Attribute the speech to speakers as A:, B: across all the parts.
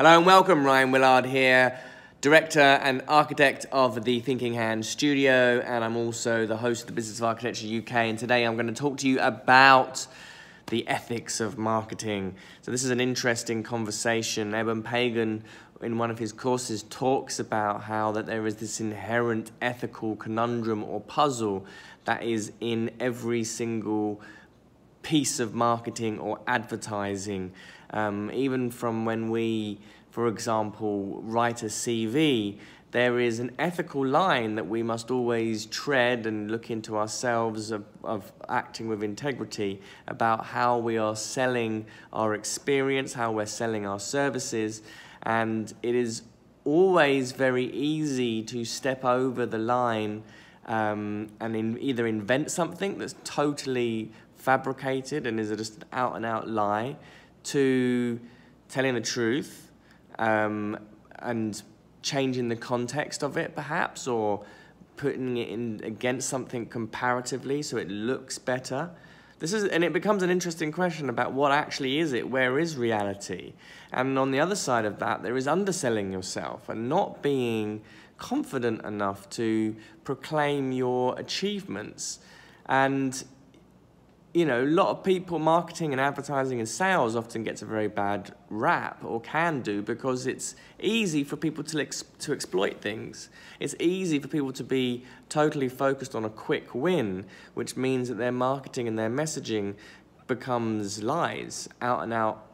A: Hello and welcome, Ryan Willard here, director and architect of the Thinking Hand Studio, and I'm also the host of the Business of Architecture UK, and today I'm going to talk to you about the ethics of marketing. So this is an interesting conversation. Eben Pagan, in one of his courses, talks about how that there is this inherent ethical conundrum or puzzle that is in every single piece of marketing or advertising. Even from when we, for example, write a CV, there is an ethical line that we must always tread and look into ourselves of acting with integrity about how we are selling our experience, how we're selling our services, and it is always very easy to step over the line and either invent something that's totally fabricated and is just an out-and-out lie, to telling the truth and changing the context of it perhaps, or putting it in against something comparatively so it looks better. And it becomes an interesting question about what actually is it, where is reality? And on the other side of that, there is underselling yourself and not being confident enough to proclaim your achievements. And you know, a lot of people, marketing and advertising and sales often gets a very bad rap, or can do, because it's easy for people to exploit things. It's easy for people to be totally focused on a quick win, which means that their marketing and their messaging becomes lies, out and out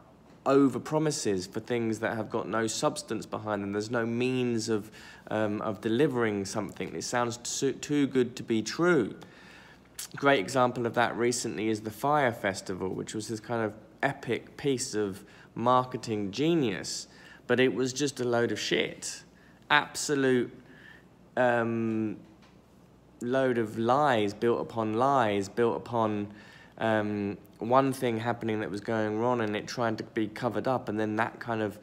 A: over promises for things that have got no substance behind them. There's no means of delivering something. It sounds too good to be true. Great example of that recently is the Fyre Festival, which was this kind of epic piece of marketing genius, but it was just a load of shit. Absolute load of lies, built upon one thing happening that was going wrong and it trying to be covered up, and then that kind of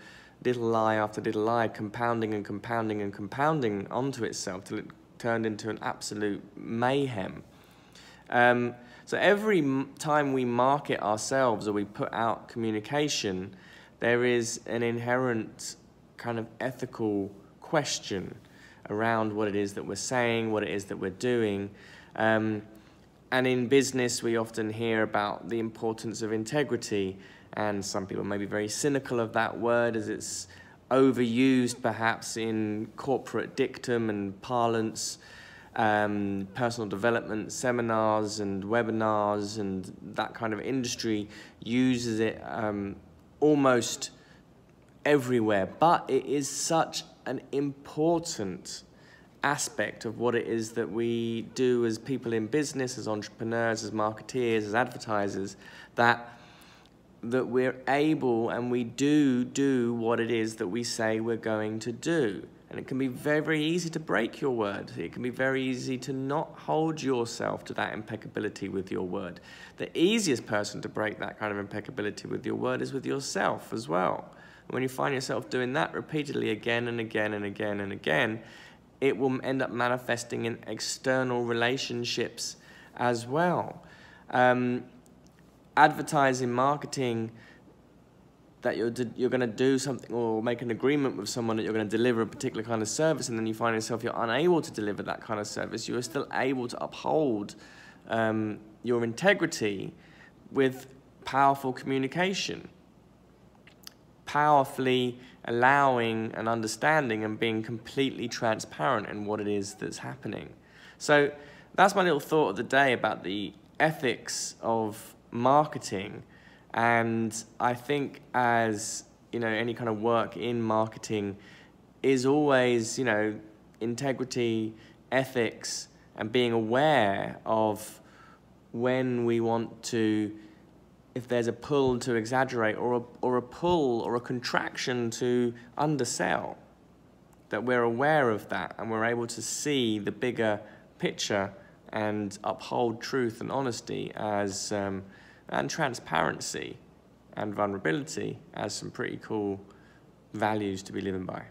A: little lie after little lie compounding and compounding and compounding onto itself till it turned into an absolute mayhem. So every time we market ourselves or we put out communication, there is an inherent kind of ethical question around what it is that we're saying, what it is that we're doing. And in business, we often hear about the importance of integrity, and some people may be very cynical of that word as it's overused perhaps in corporate dictum and parlance. Personal development seminars and webinars and that kind of industry uses it almost everywhere, but it is such an important aspect of what it is that we do as people in business, as entrepreneurs, as marketeers, as advertisers, that we're able and we do what it is that we say we're going to do. And it can be very, very easy to break your word. It can be very easy to not hold yourself to that impeccability with your word. The easiest person to break that kind of impeccability with your word is with yourself as well. And when you find yourself doing that repeatedly again and again and again and again, it will end up manifesting in external relationships as well. Advertising, marketing, that you're going to do something or make an agreement with someone that you're going to deliver a particular kind of service, and then you find yourself you're unable to deliver that kind of service, you are still able to uphold your integrity with powerful communication, powerfully allowing and understanding and being completely transparent in what it is that's happening. So that's my little thought of the day about the ethics of marketing. And I think, as you know, any kind of work in marketing is always, you know, integrity, ethics, and being aware of when we want to, if there's a pull to exaggerate or a pull or a contraction to undersell, that we're aware of that and we're able to see the bigger picture and uphold truth and honesty as and transparency and vulnerability as some pretty cool values to be living by.